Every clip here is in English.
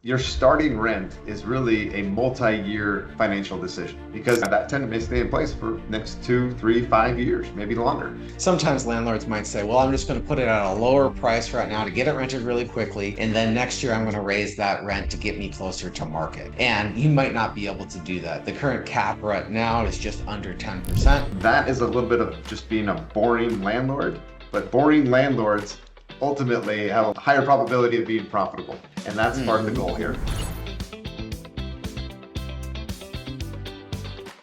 Your starting rent is really a multi-year financial decision because that tenant may stay in place for next 2, 3, 5 years, maybe longer. Sometimes landlords might say, well, I'm just going to put it at a lower price right now to get it rented really quickly. And then next year, I'm going to raise that rent to get me closer to market. And you might not be able to do that. The current cap right now is just under 10%. That is a little bit of just being a boring landlord, but boring landlords ultimately have a higher probability of being profitable. And that's part of the goal here.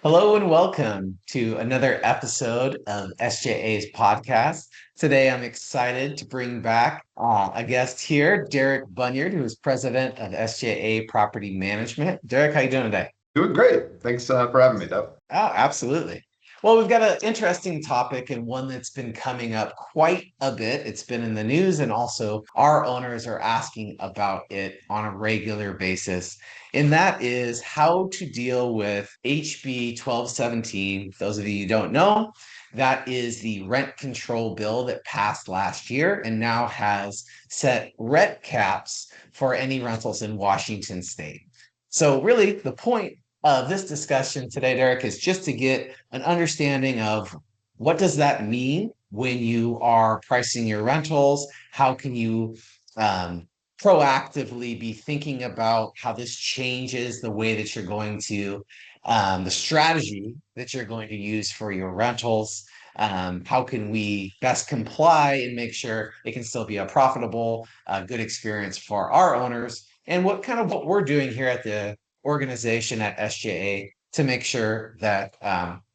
Hello and welcome to another episode of SJA's Podcast. Today, I'm excited to bring back a guest here, Derek Bunyard, who is president of SJA Property Management. Derek, how you doing today? Doing great. Thanks for having me, Dev. Oh, absolutely. Well, we've got an interesting topic and one that's been coming up quite a bit. It's been in the news, and also our owners are asking about it on a regular basis. And that is how to deal with HB1217. Those of you who don't know, that is the rent control bill that passed last year and now has set rent caps for any rentals in Washington state. So really, the point of this discussion today, Derek, is just to get an understanding of what does that mean when you are pricing your rentals? How can you proactively be thinking about how this changes the way that you're going to, the strategy that you're going to use for your rentals? How can we best comply and make sure it can still be a profitable, good experience for our owners? And what we're doing here at the organization at SJA to make sure that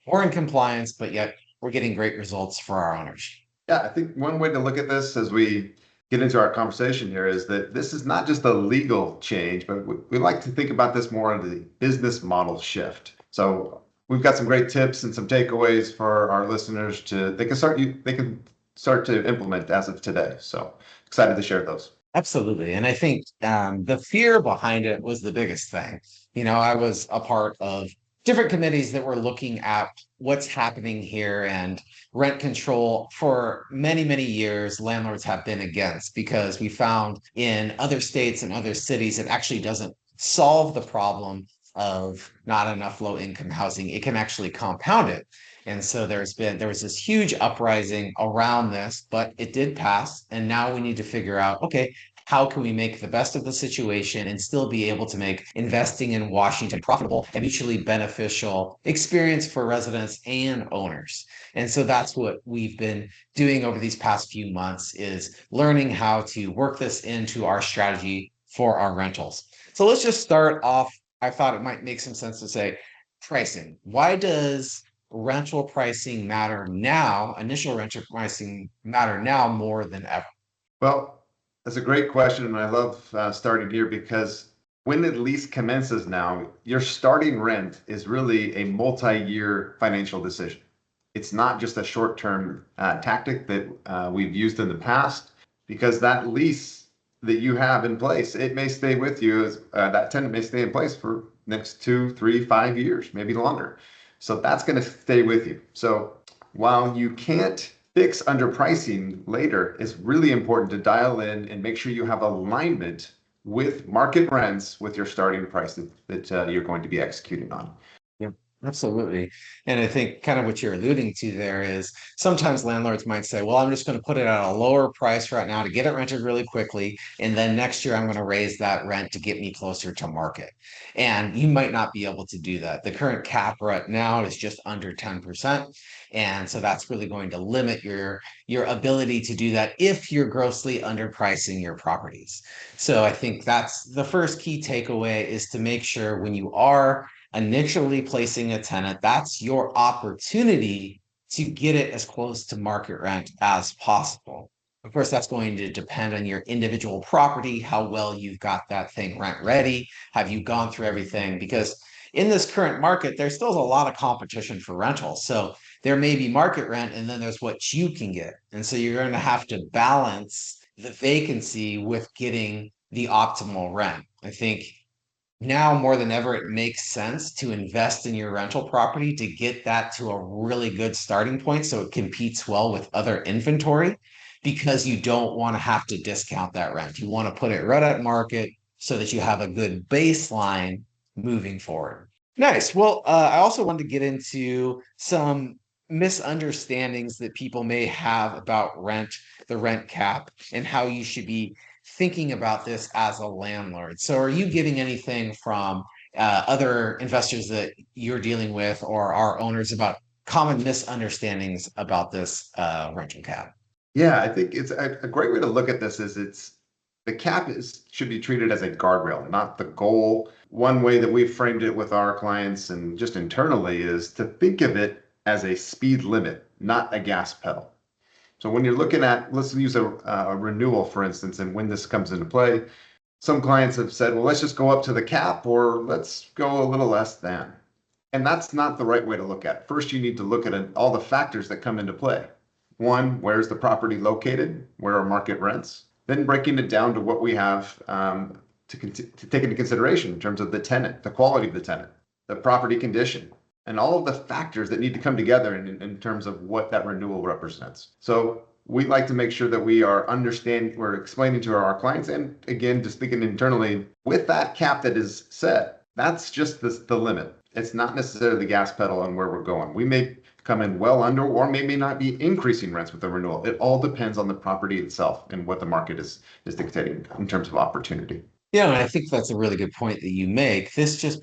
we're in compliance, but yet we're getting great results for our owners. Yeah, I think one way to look at this as we get into our conversation here is that this is not just a legal change, but we like to think about this more of the business model shift. So we've got some great tips and some takeaways for our listeners they can start to implement as of today. So excited to share those. Absolutely. And I think the fear behind it was the biggest thing. You know, I was a part of different committees that were looking at what's happening here, and rent control for many, many years, landlords have been against, because we found in other states and other cities, it actually doesn't solve the problem of not enough low income housing. It can actually compound it. And so there was this huge uprising around this, but it did pass. And now we need to figure out, okay, how can we make the best of the situation and still be able to make investing in Washington profitable and mutually beneficial experience for residents and owners? And so that's what we've been doing over these past few months, is learning how to work this into our strategy for our rentals. So let's just start off. I thought it might make some sense to say pricing. Why does rental pricing matter now, initial rental pricing matter now more than ever? Well, that's a great question, and I love starting here because when the lease commences now, your starting rent is really a multi-year financial decision. It's not just a short-term tactic that we've used in the past, because that lease that you have in place, it may stay with you as that tenant may stay in place for next 2, 3, 5 years, maybe longer. So that's going to stay with you. So while you can't fix underpricing later, it's really important to dial in and make sure you have alignment with market rents with your starting price that you're going to be executing on. Yeah, absolutely. And I think kind of what you're alluding to there is sometimes landlords might say, well, I'm just going to put it at a lower price right now to get it rented really quickly. And then next year, I'm going to raise that rent to get me closer to market. And you might not be able to do that. The current cap right now is just under 10%. And so that's really going to limit your ability to do that if you're grossly underpricing your properties. So I think that's the first key takeaway, is to make sure when you are initially placing a tenant, that's your opportunity to get it as close to market rent as possible. Of course, that's going to depend on your individual property, how well you've got that thing rent ready. Have you gone through everything? Because in this current market, there's still a lot of competition for rentals. So there may be market rent, and then there's what you can get. And so you're going to have to balance the vacancy with getting the optimal rent. I think now more than ever, it makes sense to invest in your rental property to get that to a really good starting point so it competes well with other inventory, because you don't want to have to discount that rent. You want to put it right at market so that you have a good baseline moving forward. Nice. Well, I also wanted to get into some misunderstandings that people may have about rent, the rent cap, and how you should be thinking about this as a landlord. So, are you getting anything from other investors that you're dealing with or our owners about common misunderstandings about this rental cap? Yeah, I think it's a great way to look at this is the cap should be treated as a guardrail, not the goal. One way that we've framed it with our clients and just internally is to think of it as a speed limit, not a gas pedal. So when you're looking at, let's use a renewal, for instance, and when this comes into play, some clients have said, well, let's just go up to the cap or let's go a little less than. And that's not the right way to look at it. First, you need to look at all the factors that come into play. One, where's the property located? Where are market rents? Then breaking it down to what we have to take into consideration in terms of the tenant, the quality of the tenant, the property condition, and all of the factors that need to come together in terms of what that renewal represents. So we like to make sure that we're explaining to our clients, and again, just thinking internally, with that cap that is set, that's just the limit. It's not necessarily the gas pedal on where we're going. We may come in well under or maybe not be increasing rents with the renewal. It all depends on the property itself and what the market is dictating in terms of opportunity. Yeah, and I think that's a really good point that you make. This just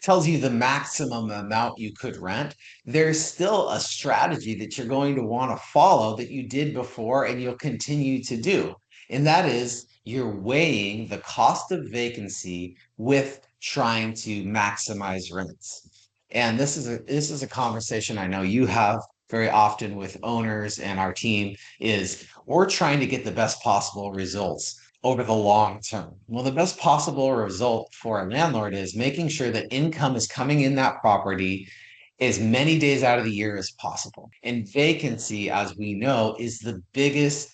tells you the maximum amount you could rent. There's still a strategy that you're going to want to follow that you did before and you'll continue to do. And that is you're weighing the cost of vacancy with trying to maximize rents. And this is a conversation I know you have very often with owners and our team is we're trying to get the best possible results over the long term. Well, the best possible result for a landlord is making sure that income is coming in that property as many days out of the year as possible. And vacancy, as we know, is the biggest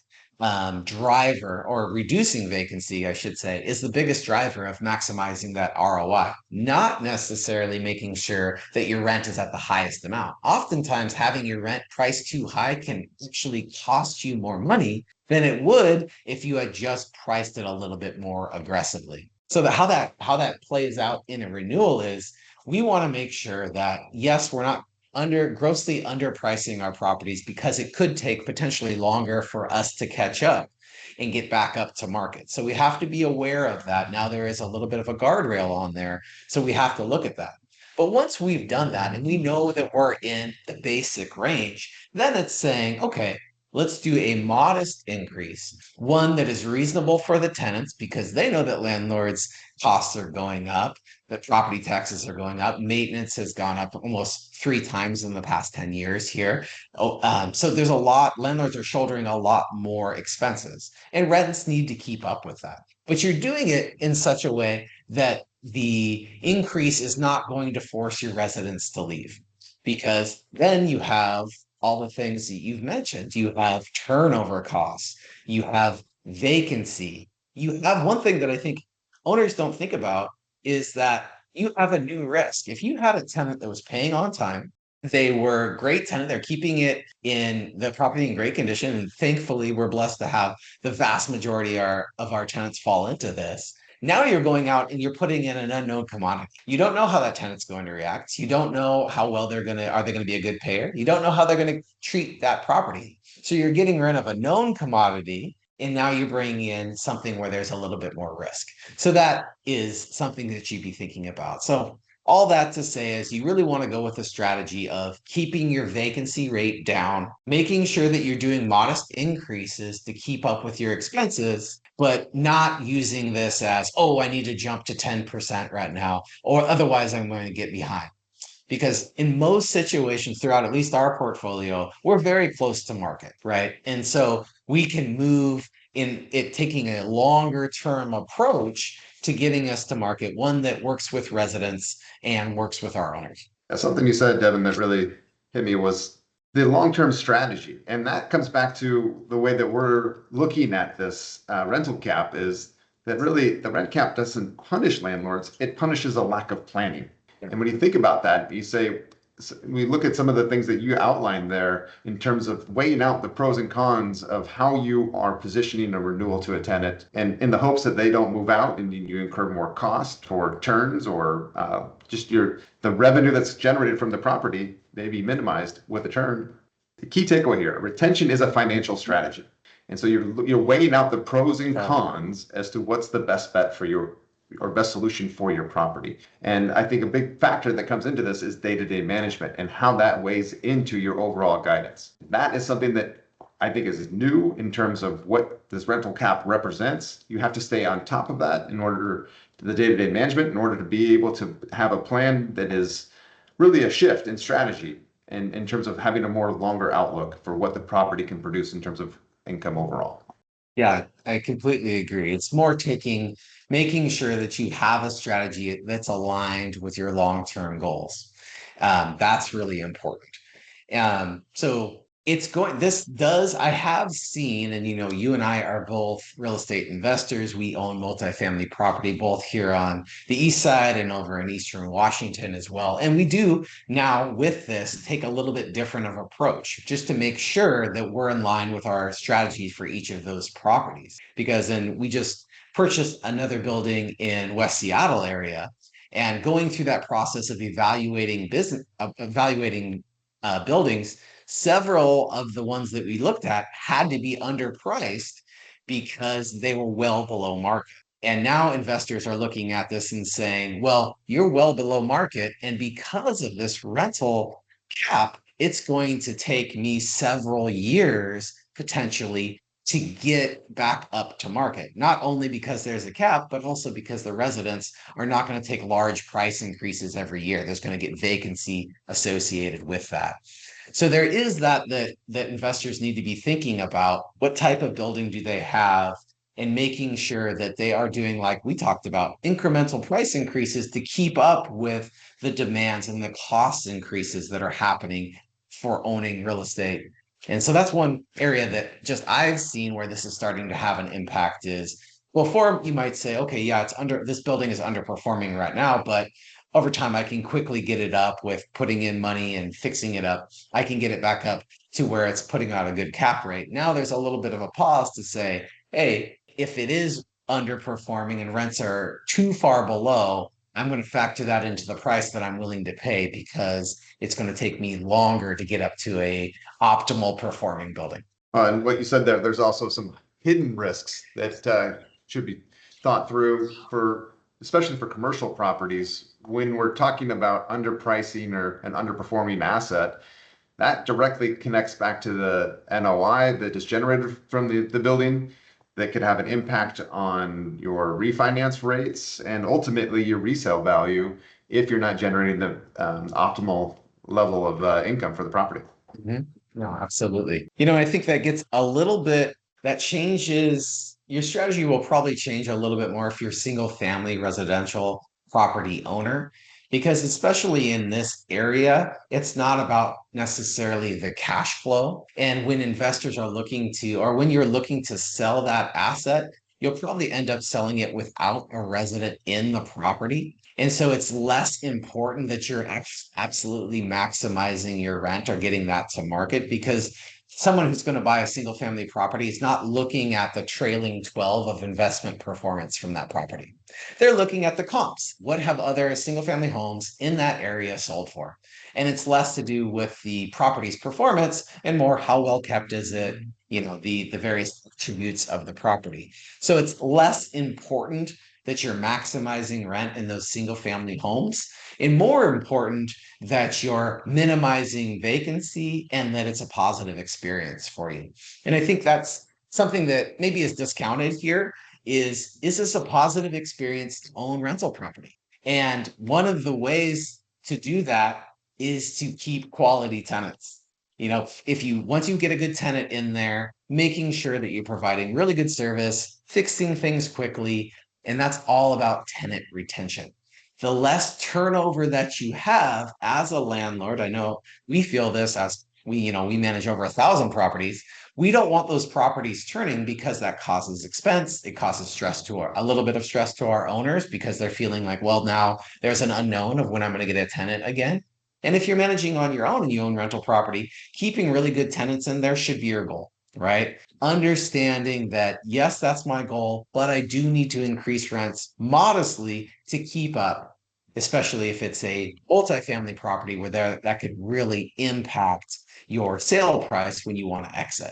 driver, or reducing vacancy, I should say, is the biggest driver of maximizing that ROI, not necessarily making sure that your rent is at the highest amount. Oftentimes, having your rent priced too high can actually cost you more money than it would if you had just priced it a little bit more aggressively. So how that plays out in a renewal is we want to make sure that yes, we're not grossly underpricing our properties because it could take potentially longer for us to catch up and get back up to market. So we have to be aware of that. Now there is a little bit of a guardrail on there, so we have to look at that. But once we've done that and we know that we're in the basic range, then it's saying, okay, let's do a modest increase, one that is reasonable for the tenants because they know that landlords' costs are going up, that property taxes are going up, maintenance has gone up almost 3 times in the past 10 years here. So there's a lot, landlords are shouldering a lot more expenses, and rents need to keep up with that. But you're doing it in such a way that the increase is not going to force your residents to leave, because then you have all the things that you've mentioned. You have turnover costs, you have vacancy, you have one thing that I think owners don't think about is that you have a new risk. If you had a tenant that was paying on time, they were a great tenant, they're keeping it in the property in great condition, and thankfully we're blessed to have the vast majority of our tenants fall into this. Now you're going out and you're putting in an unknown commodity. You don't know how that tenant's going to react. You don't know how well are they going to be a good payer? You don't know how they're going to treat that property. So you're getting rid of a known commodity, and now you're bringing in something where there's a little bit more risk. So that is something that you'd be thinking about. So all that to say is you really want to go with a strategy of keeping your vacancy rate down, making sure that you're doing modest increases to keep up with your expenses, but not using this as, oh, I need to jump to 10% right now, or otherwise I'm going to get behind. Because in most situations throughout at least our portfolio, we're very close to market, right? And so we can move in it taking a longer term approach to getting us to market, one that works with residents and works with our owners. Something you said, Devin, that really hit me was the long-term strategy. And that comes back to the way that we're looking at this rental cap is that really the rent cap doesn't punish landlords, it punishes a lack of planning. And when you think about that, you say, we look at some of the things that you outlined there in terms of weighing out the pros and cons of how you are positioning a renewal to a tenant, and in the hopes that they don't move out and you incur more cost for turns, or just the revenue that's generated from the property may be minimized with a turn. The key takeaway here: retention is a financial strategy, and so you're weighing out the pros and cons as to what's the best bet for your, or best solution for your property. And I think a big factor that comes into this is day-to-day management and how that weighs into your overall guidance. That is something that I think is new in terms of what this rental cap represents. You have to stay on top of that in order to the day-to-day management, in order to be able to have a plan that is really a shift in strategy, and in terms of having a more longer outlook for what the property can produce in terms of income overall. Yeah, I completely agree. It's more making sure that you have a strategy that's aligned with your long-term goals. That's really important. So I have seen, and you and I are both real estate investors. We own multifamily property, both here on the east side and over in Eastern Washington as well. And we do now, with this, take a little bit different of approach, just to make sure that we're in line with our strategies for each of those properties. Because then we just purchased another building in West Seattle area, and going through that process of evaluating buildings, several of the ones that we looked at had to be underpriced because they were well below market. And now investors are looking at this and saying, well, you're well below market, and because of this rental cap, it's going to take me several years potentially to get back up to market. Not only because there's a cap, but also because the residents are not going to take large price increases every year. There's going to get vacancy associated with that. So there is that investors need to be thinking about: what type of building do they have, and making sure that they are doing, like we talked about, incremental price increases to keep up with the demands and the cost increases that are happening for owning real estate. And so that's one area that just I've seen where this is starting to have an impact is, before you might say, okay, yeah, this building is underperforming right now, but over time I can quickly get it up with putting in money and fixing it up. I can get it back up to where it's putting out a good cap rate. Now there's a little bit of a pause to say, hey, if it is underperforming and rents are too far below, I'm going to factor that into the price that I'm willing to pay, because it's going to take me longer to get up to a optimal performing building. And what you said there, there's also some hidden risks that should be thought through, especially for commercial properties. When we're talking about underpricing or an underperforming asset, that directly connects back to the NOI that is generated from the building, that could have an impact on your refinance rates and ultimately your resale value if you're not generating the optimal level of income for the property. Mm-hmm. No, absolutely. I think that changes your strategy. Will probably change a little bit more if you're a single family residential property owner, because especially in this area, it's not about necessarily the cash flow. And when investors are when you're looking to sell that asset, you'll probably end up selling it without a resident in the property. And so it's less important that you're absolutely maximizing your rent or getting that to market, because someone who's going to buy a single family property is not looking at the trailing 12 of investment performance from that property. They're looking at the comps. What have other single family homes in that area sold for? And it's less to do with the property's performance and more how well kept is it, the various attributes of the property. So it's less important that you're maximizing rent in those single family homes, and more important that you're minimizing vacancy and that it's a positive experience for you. And I think that's something that maybe is discounted here is this a positive experience to own rental property? And one of the ways to do that is to keep quality tenants. Once you get a good tenant in there, making sure that you're providing really good service, fixing things quickly, and that's all about tenant retention. The less turnover that you have as a landlord, I know we feel this as we manage over 1,000 properties. We don't want those properties turning, because that causes expense. It causes a little bit of stress to our owners, because they're feeling like, well, now there's an unknown of when I'm going to get a tenant again. And if you're managing on your own and you own rental property, keeping really good tenants in there should be your goal, right? Understanding that, yes, that's my goal, but I do need to increase rents modestly to keep up, especially if it's a multifamily property where that could really impact your sale price when you want to exit.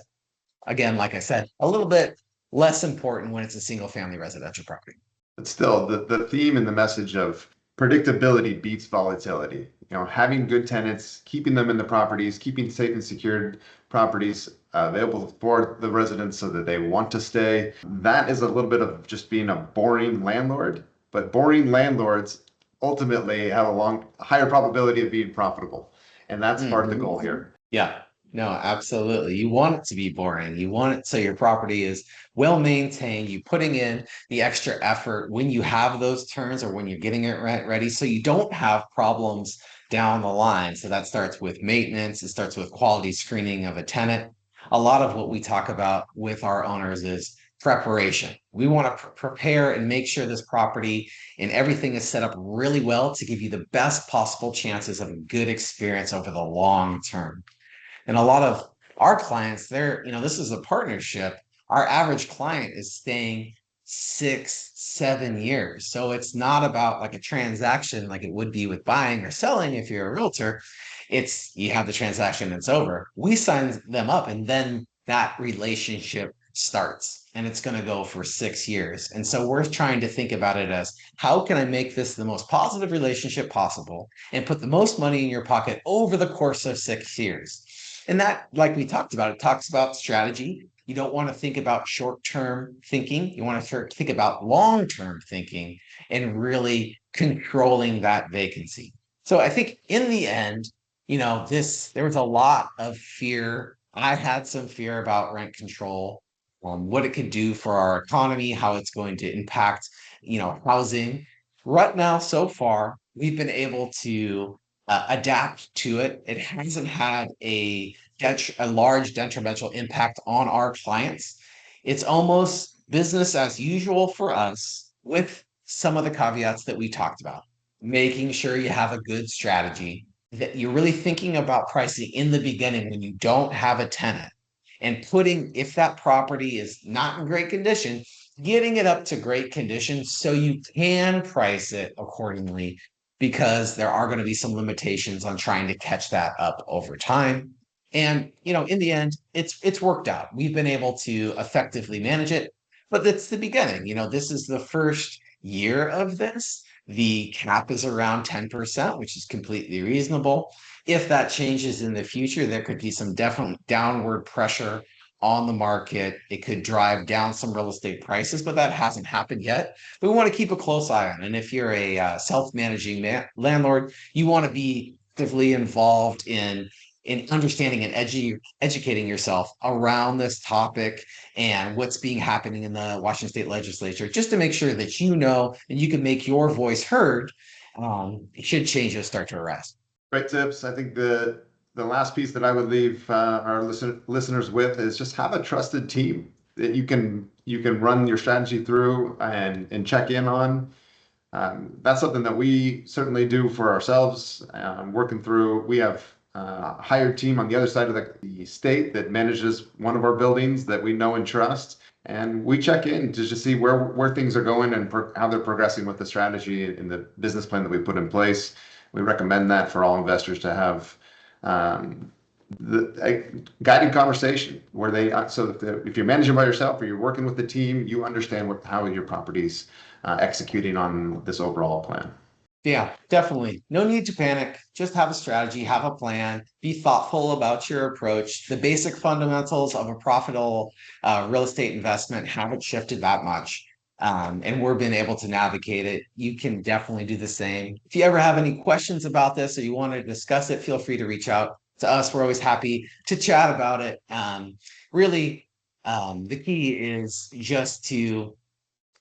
Again, like I said, a little bit less important when it's a single family residential property. But still, the theme and the message of predictability beats volatility. Having good tenants, keeping them in the properties, keeping safe and secured properties available for the residents so that they want to stay. That is a little bit of just being a boring landlord, but boring landlords ultimately have a higher probability of being profitable. And that's part of the goal here. Yeah. No, absolutely. You want it to be boring. You want it so your property is well maintained. You putting in the extra effort when you have those turns or when you're getting it ready, so you don't have problems down the line. So that starts with maintenance. It starts with quality screening of a tenant. A lot of what we talk about with our owners is preparation. We want to prepare and make sure this property and everything is set up really well to give you the best possible chances of a good experience over the long term. And a lot of our clients, this is a partnership. Our average client is staying 6, 7 years. So it's not about like a transaction like it would be with buying or selling if you're a realtor. It's you have the transaction and it's over. We sign them up and then that relationship starts and it's going to go for 6 years. And so we're trying to think about it as how can I make this the most positive relationship possible and put the most money in your pocket over the course of 6 years. And that, like we talked about, it talks about strategy. You don't want to think about short-term thinking. You want to think about long-term thinking and really controlling that vacancy. So I think in the end, there was a lot of fear. I had some fear about rent control, what it could do for our economy, how it's going to impact, housing. Right now, so far, we've been able to adapt to it. It hasn't had a large detrimental impact on our clients. It's almost business as usual for us with some of the caveats that we talked about. Making sure you have a good strategy, that you're really thinking about pricing in the beginning when you don't have a tenant and if that property is not in great condition, getting it up to great condition so you can price it accordingly because there are going to be some limitations on trying to catch that up over time. And, in the end, it's worked out. We've been able to effectively manage it, but that's the beginning. This is the first year of this. The cap is around 10%, which is completely reasonable. If that changes in the future, there could be some definite downward pressure on the market. It could drive down some real estate prices, but that hasn't happened yet. But we want to keep a close eye on it. And if you're a self-managing landlord, you want to be actively involved in understanding and educating yourself around this topic and what's happening in the Washington State Legislature, just to make sure that and you can make your voice heard. Should changes start to arise. Great tips. I think the last piece that I would leave our listeners with is just have a trusted team that you can run your strategy through and check in on. That's something that we certainly do for ourselves. We have a hired team on the other side of the state that manages one of our buildings that we know and trust. And we check in to just see where things are going and how they're progressing with the strategy and the business plan that we put in place. We recommend that for all investors to have a guided conversation where if you're managing by yourself or you're working with the team, you understand how your property's executing on this overall plan. Yeah, definitely. No need to panic. Just have a strategy, have a plan, be thoughtful about your approach. The basic fundamentals of a profitable real estate investment haven't shifted that much. And we're being able to navigate it. You can definitely do the same. If you ever have any questions about this or you want to discuss it, feel free to reach out to us. We're always happy to chat about it. The key is just to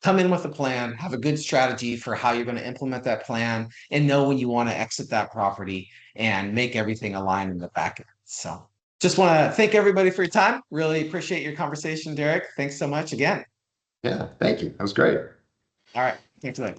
come in with a plan, have a good strategy for how you're going to implement that plan, and know when you want to exit that property and make everything align in the back end. So just want to thank everybody for your time. Really appreciate your conversation, Derek. Thanks so much again. Yeah, thank you. That was great. All right. Thanks a lot.